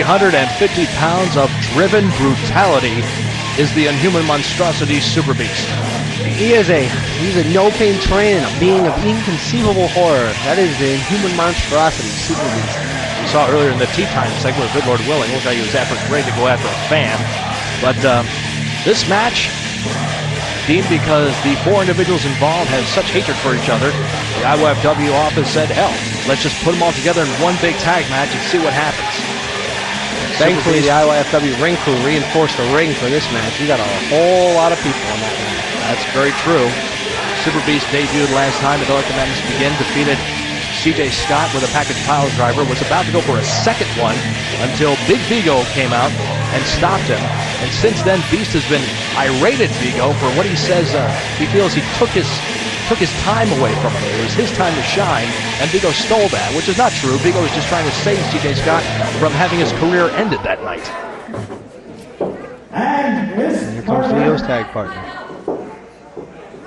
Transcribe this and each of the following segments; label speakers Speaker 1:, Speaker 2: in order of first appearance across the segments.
Speaker 1: 350 pounds of driven brutality is the inhuman monstrosity Superbeast.
Speaker 2: He's a no-pain train, a being of inconceivable horror. That is the inhuman monstrosity Superbeast.
Speaker 1: We saw earlier in the tea time segment with Good Lord willing, looked like he was ready to go after a fan. But this match, deemed because the four individuals involved have such hatred for each other, the IWFW office said, hell, let's just put them all together in one big tag match and see what happens.
Speaker 2: Thankfully, the IWFW ring crew reinforced the ring for this match. We got a whole lot of people on that one.
Speaker 1: That's very true. Superbeast debuted last time at Let the Madness Begin, defeated CJ Scott with a package pile driver, was about to go for a second one until Big Vigo came out and stopped him. And since then, Beast has been irate at Vigo for what he says he feels he took his time away from him. It was his time to shine, and Vigo stole that, which is not true. Vigo was just trying to save CJ Scott from having his career ended that night.
Speaker 3: And
Speaker 2: here comes Vigo's tag partner.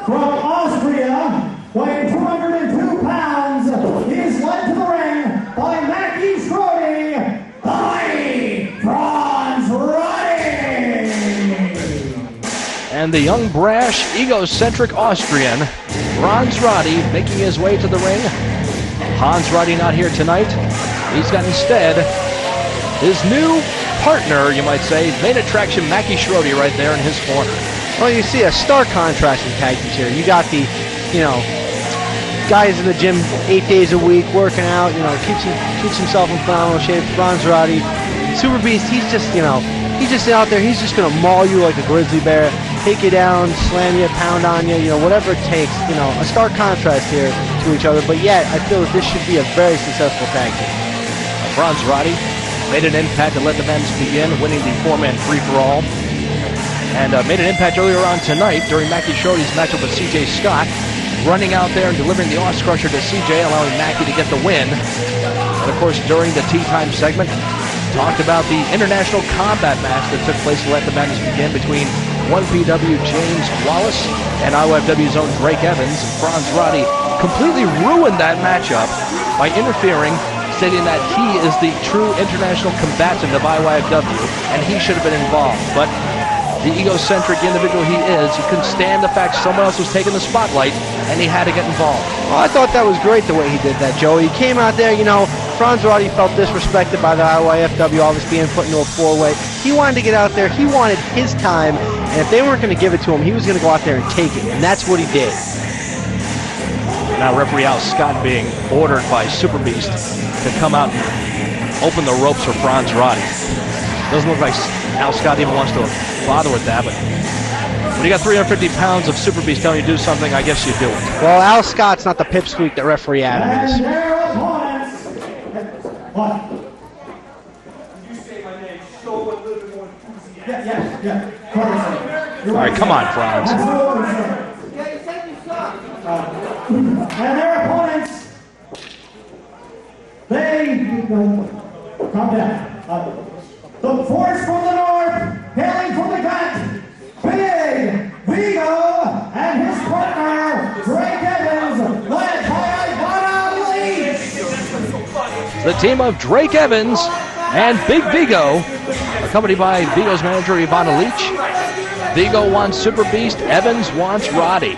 Speaker 3: From Austria, weighing 202 pounds, he is led to the ring by Mackie Strode, by Fronz Roddy.
Speaker 1: And the young, brash, egocentric Austrian, Fronz Roddy, making his way to the ring. Hans Roddy not here tonight. He's got instead his new partner, you might say, main attraction, Mackie Strode, right there in his corner.
Speaker 2: Well, you see a stark contrast in tag teams here. You got the, guys in the gym 8 days a week working out, keeps himself in phenomenal shape. Fronz Roddy, Superbeast, he's just out there. He's just gonna maul you like a grizzly bear, take you down, slam you, pound on you, whatever it takes. A stark contrast here to each other. But yet, I feel that this should be a very successful tag team.
Speaker 1: Fronz Roddy made an impact to Let the Madness Begin, winning the four-man free-for-all. And made an impact earlier on tonight during Mackie Schroeder's matchup with CJ Scott, running out there and delivering the Os Crusher to CJ, allowing Mackie to get the win. And of course, during the tea time segment, talked about the international combat match that took place to Let the Madness Begin between 1PW James Wallace and IWFW's own Drake Evans. Fronz Roddy completely ruined that matchup by interfering, stating that he is the true international combatant of IWFW and he should have been involved. But the egocentric individual he is, he couldn't stand the fact someone else was taking the spotlight, and he had to get involved.
Speaker 2: Well, I thought that was great the way he did that, Joey. He came out there, Fronz Roddy felt disrespected by the IWFW, obviously being put into a four-way. He wanted to get out there. He wanted his time, and if they weren't going to give it to him, he was going to go out there and take it, and that's what he did.
Speaker 1: Now referee Al Scott being ordered by Superbeast to come out and open the ropes for Fronz Roddy. Doesn't look like Al Scott even wants to bother with that, but when you got 350 pounds of Superbeast telling you to do something, I guess you do it.
Speaker 2: Well, Al Scott's not the pipsqueak that referee Adam is.
Speaker 3: And their opponents. What?
Speaker 4: You say my name, show a little bit more enthusiasm.
Speaker 3: Yeah.
Speaker 1: All right, come on, Fronz.
Speaker 3: And their opponents, calm down. The force from the north, hailing from the gut, Big Vigo and his partner, Drake Evans, led by Ivana Leach.
Speaker 1: The team of Drake Evans and Big Vigo, accompanied by Vigo's manager, Ivana Leach. Vigo wants Superbeast, Evans wants Roddy.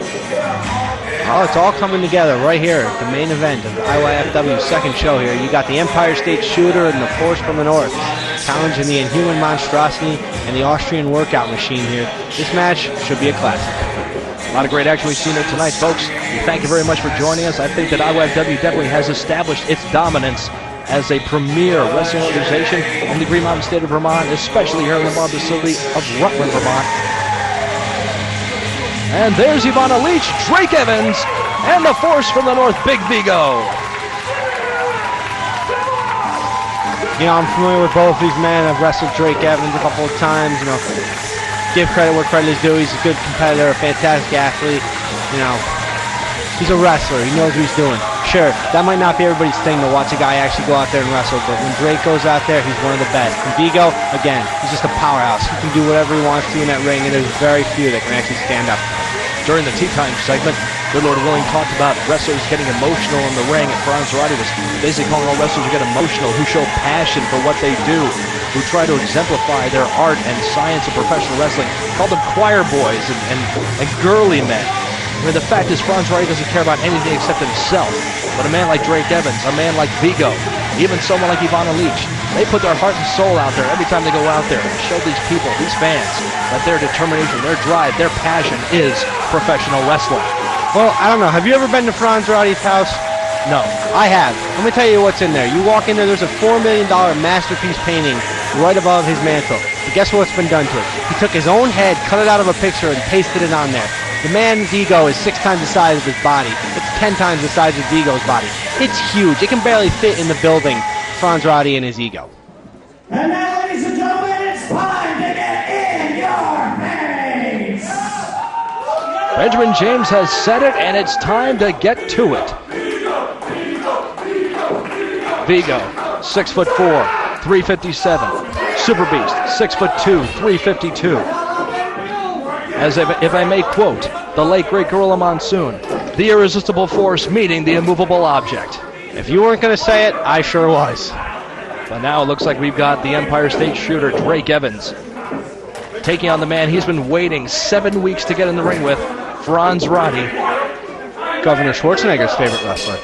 Speaker 2: Oh, it's all coming together right here at the main event of the IYFW's second show here. You got the Empire State Shooter and the Force from the North challenging the Inhuman Monstrosity and the Austrian Workout Machine here. This match should be a classic.
Speaker 1: A lot of great action we've seen here tonight, folks. We thank you very much for joining us. I think that IYFW definitely has established its dominance as a premier wrestling organization in the Green Mountain State of Vermont, especially here in the marvelous city of Rutland, Vermont. And there's Ivana Leach, Drake Evans, and the Force from the North, Big Vigo.
Speaker 2: I'm familiar with both these men. I've wrestled Drake Evans a couple of times. Give credit where credit is due. He's a good competitor, a fantastic athlete. He's a wrestler. He knows what he's doing. Sure, that might not be everybody's thing to watch a guy actually go out there and wrestle, but when Drake goes out there, he's one of the best. And Vigo, again, he's just a powerhouse. He can do whatever he wants to in that ring, and there's very few that can actually stand up.
Speaker 1: During the tea time segment, Good Lord willing talked about wrestlers getting emotional in the ring, and Fronz Roddy was basically calling all wrestlers who get emotional, who show passion for what they do. who try to exemplify their art and science of professional wrestling, call them choir boys and girly men. I mean, the fact is, Fronz Roddy doesn't care about anything except himself. But a man like Drake Evans, a man like Vigo, even someone like Ivana Leach, they put their heart and soul out there every time they go out there and show these people, these fans, that their determination, their drive, their passion is professional wrestling.
Speaker 2: Well, I don't know. Have you ever been to Fronz Roddy's house?
Speaker 1: No.
Speaker 2: I have. Let me tell you what's in there. You walk in there, there's a $4 million masterpiece painting right above his mantle. But guess what's been done to it? He took his own head, cut it out of a picture, and pasted it on there. The man's ego is 6 times the size of his body. It's 10 times the size of Vigo's body. It's huge. It can barely fit in the building, Fronz Roddy and his ego.
Speaker 3: And now, ladies and gentlemen, it's time to get in your face!
Speaker 1: Benjamin James has said it, and it's time to get to it. Vigo, 6'4", 357. Superbeast, 6'2", 352. As if I may quote the late great Gorilla Monsoon, the irresistible force meeting the immovable object.
Speaker 2: If you weren't going to say it, I sure was.
Speaker 1: But now it looks like we've got the Empire State Shooter, Drake Evans, taking on the man he's been waiting 7 weeks to get in the ring with, Fronz Roddy.
Speaker 2: Governor Schwarzenegger's favorite wrestler.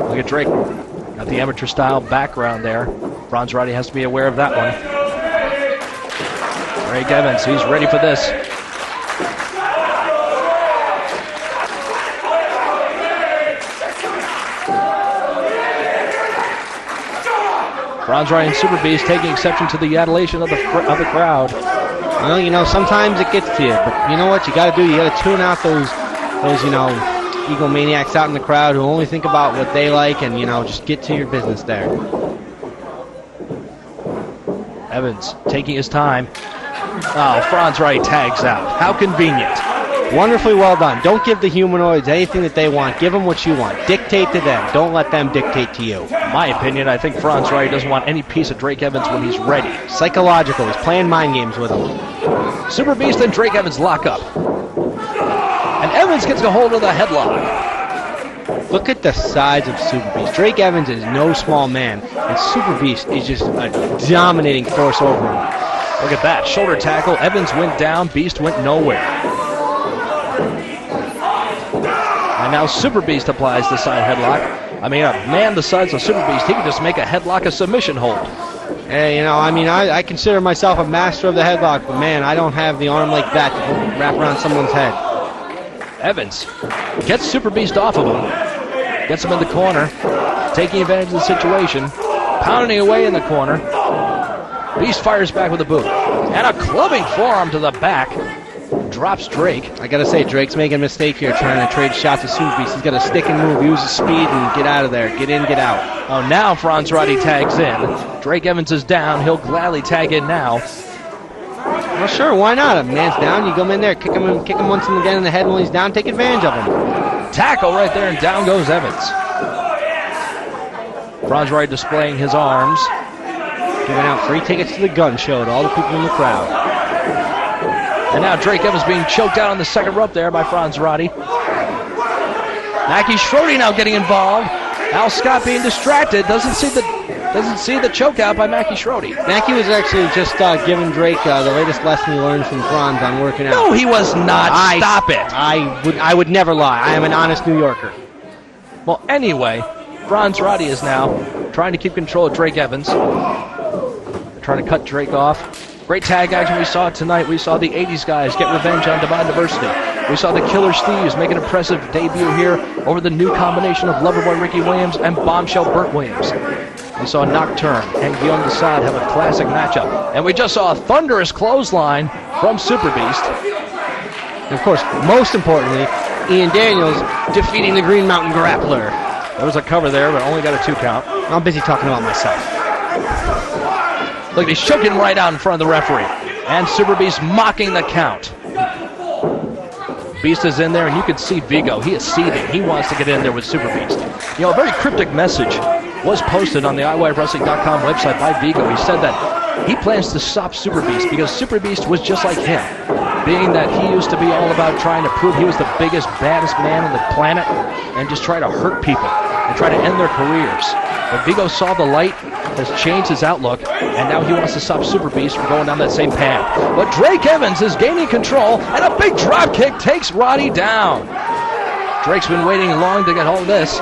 Speaker 1: Look at Drake. Got the amateur style background there. Fronz Roddy has to be aware of that one. Drake Evans, he's ready for this. Fronz Roddy and Superbeast taking exception to the adulation of the crowd.
Speaker 2: Well, you know, sometimes it gets to you, but you know what you got to do? You got to tune out those you know, egomaniacs out in the crowd who only think about what they like, and you know, just get to your business there.
Speaker 1: Evans taking his time. Oh, Fronz Roddy tags out. How convenient.
Speaker 2: Wonderfully well done. Don't give the humanoids anything that they want. Give them what you want. Dictate to them. Don't let them dictate to you.
Speaker 1: In my opinion, I think Fronz Roddy doesn't want any piece of Drake Evans when he's ready.
Speaker 2: Psychological. He's playing mind games with him.
Speaker 1: Superbeast and Drake Evans lock up. And Evans gets a hold of the headlock.
Speaker 2: Look at the size of Superbeast. Drake Evans is no small man, and Superbeast is just a dominating force over him.
Speaker 1: Look at that. Shoulder tackle. Evans went down. Beast went nowhere. And now Superbeast applies the side headlock. I mean, a man the size of Superbeast, he can just make a headlock a submission hold.
Speaker 2: Hey, you know, I mean, I consider myself a master of the headlock, but man, I don't have the arm like that to wrap around someone's head.
Speaker 1: Evans gets Superbeast off of him. Gets him in the corner. Taking advantage of the situation. Pounding away in the corner. Beast fires back with a boot. And a clubbing forearm to the back. Drops Drake.
Speaker 2: I gotta say, Drake's making a mistake here trying to trade shots with Superbeast. He's got to stick and move, use his speed, and get out of there. Get in, get out.
Speaker 1: Oh, now Fronz Roddy tags in. Drake Evans is down. He'll gladly tag in now.
Speaker 2: Well, sure, why not? A man's down, you come in there, kick him once and again in the head when he's down, take advantage of him.
Speaker 1: Tackle right there, and down goes Evans. Fronz Roddy displaying his arms.
Speaker 2: Giving out free tickets to the gun show to all the people in the crowd.
Speaker 1: And now Drake Evans being choked out on the second rope there by Fronz Roddy. Mackie Schroeder now getting involved. Al Scott being distracted, doesn't see the choke out by Mackie Schroeder.
Speaker 2: Mackie was actually just giving Drake the latest lesson he learned from Fronz on working out.
Speaker 1: No, he was not. Stop it.
Speaker 2: I would never lie. I am an honest New Yorker.
Speaker 1: Well, anyway, Fronz Roddy is now trying to keep control of Drake Evans. Trying to cut Drake off. Great tag action we saw tonight. We saw the 80s guys get revenge on Divine Diversity. We saw the Killer Steves make an impressive debut here over the new combination of Loverboy Ricky Williams and Bombshell Burt Williams. We saw Nocturne and Guillaume Desaad have a classic matchup. And we just saw a thunderous clothesline from Superbeast.
Speaker 2: And of course, most importantly, Ian Daniels defeating the Green Mountain Grappler.
Speaker 1: There was a cover there, but only got a 2 count.
Speaker 2: I'm busy talking about myself.
Speaker 1: Look, he's choking right out in front of the referee. And Superbeast mocking the count. Beast is in there, and you can see Vigo. He is seething. He wants to get in there with Superbeast. You know, a very cryptic message was posted on the iWireWrestling.com website by Vigo. He said that he plans to stop Superbeast because Superbeast was just like him, being that he used to be all about trying to prove he was the biggest, baddest man on the planet and just try to hurt people. and try to end their careers. But Vigo saw the light, has changed his outlook, and now he wants to stop Superbeast from going down that same path. But Drake Evans is gaining control, and a big drop kick takes Roddy down. Drake's been waiting long to get hold of this.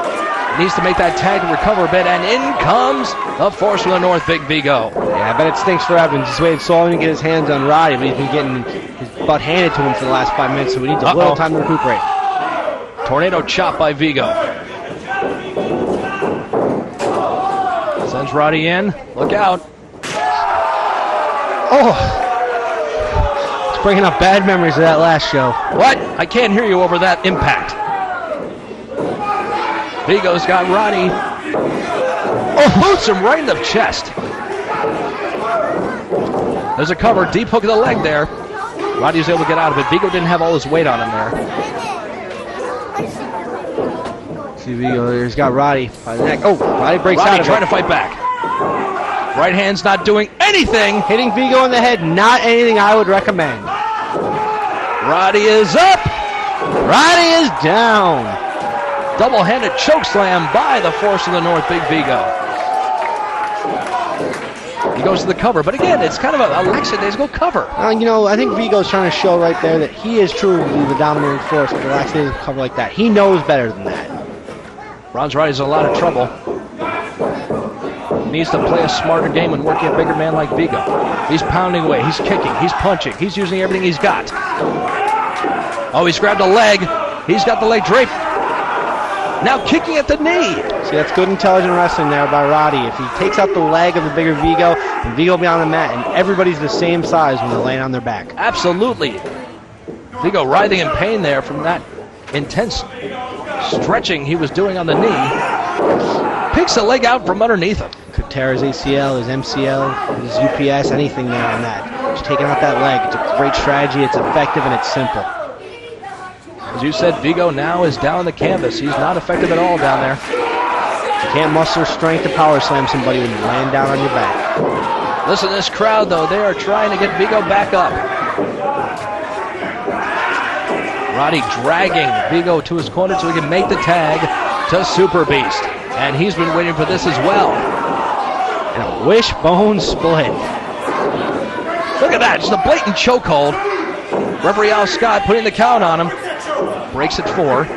Speaker 1: Needs to make that tag to recover a bit, and in comes the force from the north, Big Vigo.
Speaker 2: Yeah, I bet it stinks for Evans. He's waited so long to get his hands on Roddy, but he's been getting his butt handed to him for the last 5 minutes, so he needs a little time to recuperate.
Speaker 1: Tornado chop by Vigo. Sends Roddy in. Look out.
Speaker 2: Oh! It's bringing up bad memories of that last show.
Speaker 1: What? I can't hear you over that impact. Vigo's got Roddy. Oh, boots him right in the chest. There's a cover, deep hook of the leg there. Roddy was able to get out of it. Vigo didn't have all his weight on him there.
Speaker 2: See Vigo, he's got Roddy by the neck. Oh, Roddy breaks out of it.
Speaker 1: Trying to fight back. Right hand's not doing anything.
Speaker 2: Hitting Vigo in the head, not anything I would recommend.
Speaker 1: Roddy is up.
Speaker 2: Roddy is down.
Speaker 1: Double-handed choke slam by the force of the north, Big Vigo. He goes to the cover, but again, it's kind of a lackadaisical cover.
Speaker 2: You know, I think Vigo's trying to show right there that he is truly the dominating force with a lackadaisical cover like that. He knows better than that.
Speaker 1: Fronz Roddy's in a lot of trouble. Needs to play a smarter game and work a bigger man like Vigo. He's pounding away, he's kicking, he's punching, he's using everything he's got. Oh, he's grabbed a leg. He's got the leg draped. Now kicking at the knee.
Speaker 2: See, that's good intelligent wrestling there by Roddy. If he takes out the leg of the bigger Vigo, then Vigo will be on the mat, and everybody's the same size when they're laying on their back.
Speaker 1: Absolutely. Vigo writhing in pain there from that intense stretching he was doing on the knee. Picks the leg out from underneath him.
Speaker 2: Could tear his ACL, his MCL, his UPS, anything there on that. Just taking out that leg. It's a great strategy, it's effective, and it's simple.
Speaker 1: As you said, Vigo now is down the canvas. He's not effective at all down there.
Speaker 2: You can't muster strength to power slam somebody when you're laying down on your back.
Speaker 1: Listen to this crowd, though. They are trying to get Vigo back up. Roddy dragging Vigo to his corner so he can make the tag to Superbeast. And he's been waiting for this as well.
Speaker 2: And a wishbone split.
Speaker 1: Look at that, just a blatant chokehold. Referee Al Scott putting the count on him. Breaks it 4. Wait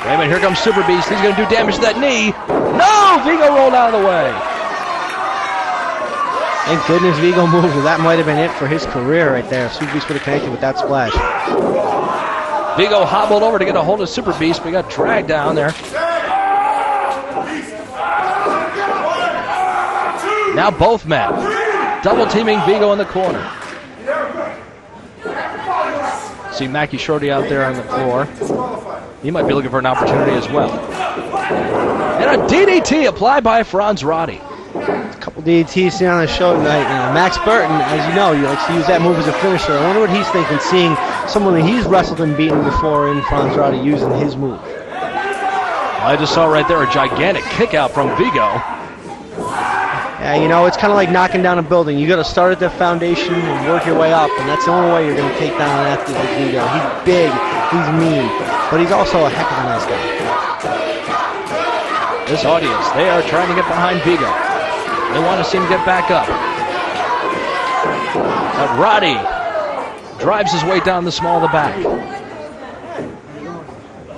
Speaker 1: a minute, here comes Superbeast. He's going to do damage to that knee. No! Vigo rolled out of the way.
Speaker 2: Thank goodness Vigo moved. That might have been it for his career right there. If Superbeast would have connected with that splash.
Speaker 1: Vigo hobbled over to get a hold of Superbeast, but he got dragged down there. Now both men double teaming Vigo in the corner. See Mackie Shorty out there on the floor. He might be looking for an opportunity as well. And a DDT applied by Fronz Roddy.
Speaker 2: A couple DDTs seen on the show tonight. Max Burton, as you know, he likes to use that move as a finisher. I wonder what he's thinking, seeing someone that he's wrestled and beaten before in Fronz Roddy using his move.
Speaker 1: I just saw right there a gigantic kick out from Vigo.
Speaker 2: Yeah, you know, it's kind of like knocking down a building. You got to start at the foundation and work your way up, and that's the only way you're going to take down an athlete like Vigo. He's big, he's mean, but he's also a heck of a nice guy.
Speaker 1: This audience, they are trying to get behind Vigo. They want to see him get back up. But Roddy drives his way down the small of the back.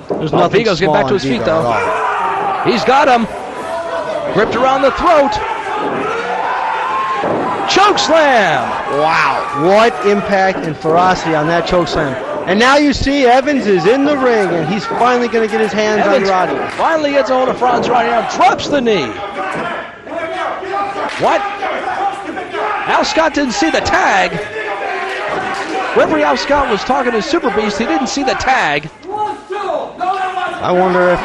Speaker 2: There's nothing
Speaker 1: Vigo's getting back to his feet, though. He's got him. Gripped around the throat. Choke slam!
Speaker 2: Wow, what impact and ferocity on that choke slam. And now you see Evans is in the ring, and he's finally going to get his hands on Roddy.
Speaker 1: Finally gets a hold of Fronz Roddy now, drops the knee. What? Al Scott didn't see the tag. Referee Al Scott was talking to Superbeast. He didn't see the tag.
Speaker 2: I wonder if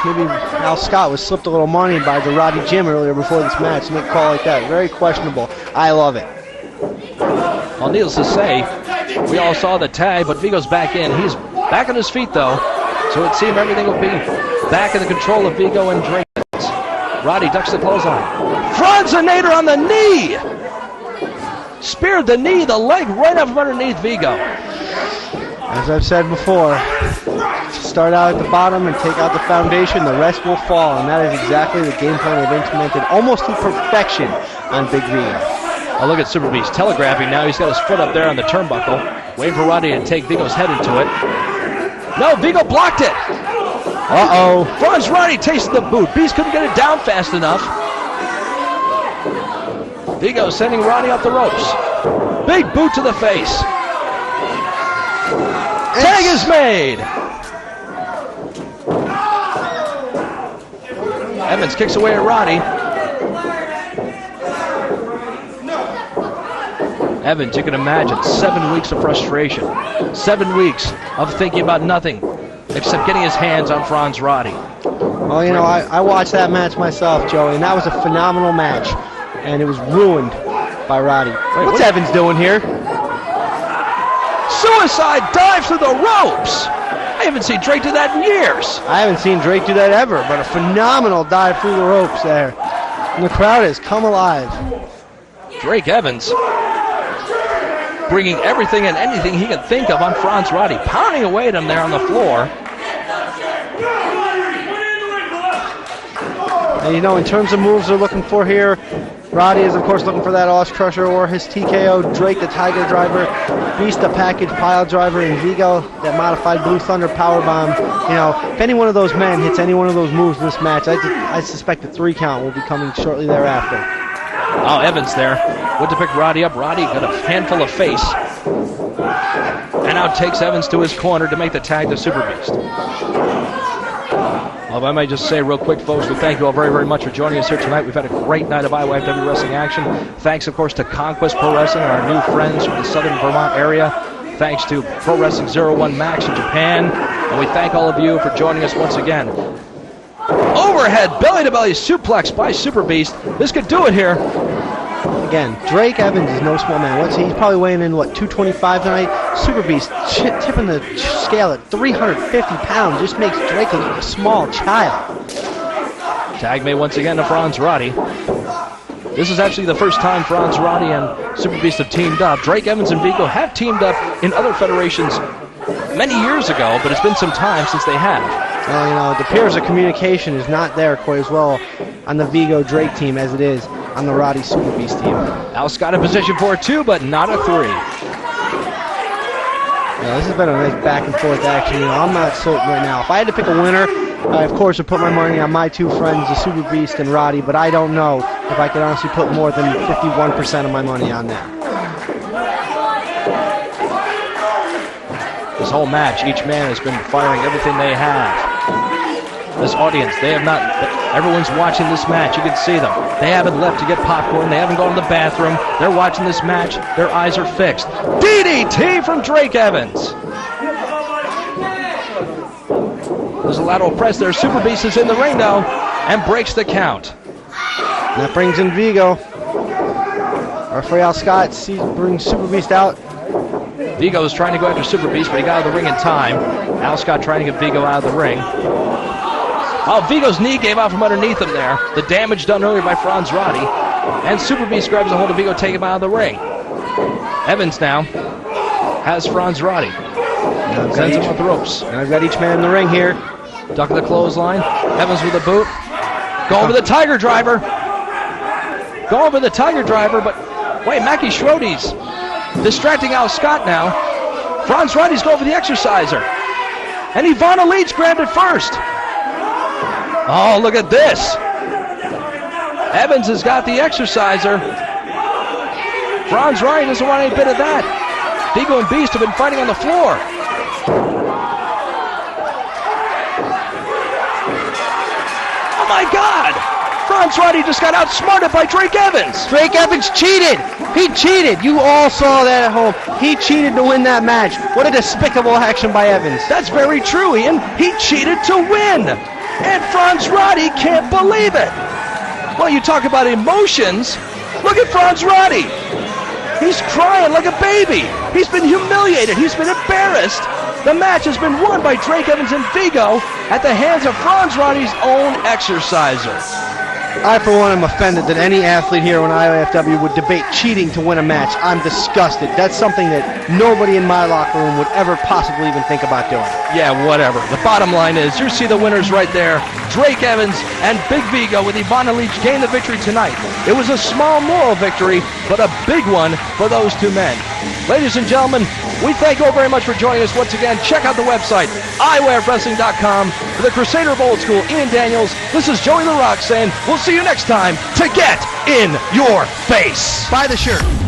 Speaker 2: maybe Al Scott was slipped a little money by the Roddy Jim earlier before this match to make a call like that. Very questionable. I love it.
Speaker 1: Well, needless to say, we all saw the tag, but Vigo's back in. He's back on his feet, though, so it seemed everything would be back in the control of Vigo and Drake. Roddy ducks the clothesline. Fronzinator on the knee! Speared the knee, the leg right up from underneath Vigo.
Speaker 2: As I've said before, start out at the bottom and take out the foundation, the rest will fall, and that is exactly the game plan they've implemented almost to perfection on Big Vigo.
Speaker 1: Oh, look at Superbeast telegraphing now. He's got his foot up there on the turnbuckle, waiting for Roddy to take Vigo's head into it. No, Vigo blocked it.
Speaker 2: Uh-oh.
Speaker 1: Fronz Roddy tasted the boot. Beast couldn't get it down fast enough. Vigo sending Roddy off the ropes. Big boot to the face. Tag is made. Evans kicks away at Roddy. Evans, you can imagine, 7 weeks of frustration. 7 weeks of thinking about nothing except getting his hands on Fronz Roddy.
Speaker 2: Well, you know, I watched that match myself, Joey, and that was a phenomenal match. And it was ruined by Roddy. What's Evans doing here?
Speaker 1: Suicide dive through the ropes! I haven't seen Drake do that in years.
Speaker 2: I haven't seen Drake do that ever, but a phenomenal dive through the ropes there. And the crowd has come alive.
Speaker 1: Drake Evans bringing everything and anything he can think of on Fronz Roddy, pounding away at him there on the floor.
Speaker 2: And you know, in terms of moves they're looking for here, Roddy is, of course, looking for that Oz Crusher or his TKO. Drake, the Tiger Driver. Beast, the Package Pile Driver. And Vigo, that modified Blue Thunder Powerbomb. You know, if any one of those men hits any one of those moves in this match, I suspect a 3 count will be coming shortly thereafter.
Speaker 1: Oh, Evans there. Went to pick Roddy up. Roddy got a handful of face. And now takes Evans to his corner to make the tag to Superbeast. Well, I might just say real quick, folks, we thank you all very, very much for joining us here tonight. We've had a great night of IYFW wrestling action. Thanks, of course, to Conquest Pro Wrestling, our new friends from the southern Vermont area. Thanks to Pro Wrestling 01 Max in Japan. And we thank all of you for joining us once again. Overhead belly-to-belly suplex by Superbeast. This could do it here.
Speaker 2: Again, Drake Evans is no small man. He's probably weighing in, 225 tonight? Superbeast tipping the scale at 350 pounds. Just makes Drake look like a small child.
Speaker 1: Tag made once again to Fronz Roddy. This is actually the first time Fronz Roddy and Superbeast have teamed up. Drake Evans and Vigo have teamed up in other federations many years ago, but it's been some time since they have.
Speaker 2: Well, you know, it appears the communication is not there quite as well on the Vigo Drake team as it is on the Roddy Superbeast team.
Speaker 1: Al Scott in position for a 2, but not a 3.
Speaker 2: Yeah, this has been a nice back and forth action. You know, I'm not certain right now. If I had to pick a winner, I of course would put my money on my 2 friends, the Superbeast and Roddy, but I don't know if I could honestly put more than 51% of my money on that.
Speaker 1: This whole match, each man has been firing everything they have. This audience, they have not, everyone's watching this match. You can see them. They haven't left to get popcorn. They haven't gone to the bathroom. They're watching this match. Their eyes are fixed. DDT from Drake Evans. There's a lateral press there. Superbeast is in the ring now and breaks the count.
Speaker 2: And that brings in Vigo. Referee Al Scott brings Superbeast out.
Speaker 1: Vigo is trying to go after Superbeast, but he got out of the ring in time. Al Scott trying to get Vigo out of the ring. Oh, Vigo's knee gave out from underneath him there. The damage done earlier by Fronz Roddy. And Superbeast grabs a hold of Vigo, take him out of the ring. Evans now has Fronz Roddy. Sends him off the ropes.
Speaker 2: And I've got each man in the ring here.
Speaker 1: Ducking the clothesline. Evans with a boot. Going for the Tiger Driver. Going for the Tiger Driver, but wait, Mackie Schroedy's distracting Al Scott now. Fronz Roddy's going for the Exerciser. And Ivana Leach grabbed it first. Oh, look at this. Evans has got the Exerciser. Fronz Roddy doesn't want any bit of that. Vigo and Beast have been fighting on the floor. Oh my God! Fronz Roddy just got outsmarted by Drake Evans.
Speaker 2: Drake Evans cheated. He cheated. You all saw that at home. He cheated to win that match. What a despicable action by Evans.
Speaker 1: That's very true, Ian. He cheated to win. And Fronz Roddy can't believe it. Well, you talk about emotions. Look at Fronz Roddy. He's crying like a baby. He's been humiliated. He's been embarrassed. The match has been won by Drake Evans and Vigo at the hands of Fronz Roddy's own Exerciser.
Speaker 2: I, for one, am offended that any athlete here in IOFW would debate cheating to win a match. I'm disgusted. That's something that nobody in my locker room would ever possibly even think about doing.
Speaker 1: Yeah, whatever. The bottom line is, you see the winners right there. Drake Evans and Big Vigo with Ivana Leach gain the victory tonight. It was a small moral victory, but a big one for those two men. Ladies and gentlemen, we thank you all very much for joining us once again. Check out the website, iWareWrestling.com. For the Crusader of Old School, Ian Daniels, this is Joey The Rock saying we'll see you next time to Get in Your Face.
Speaker 2: Buy the shirt.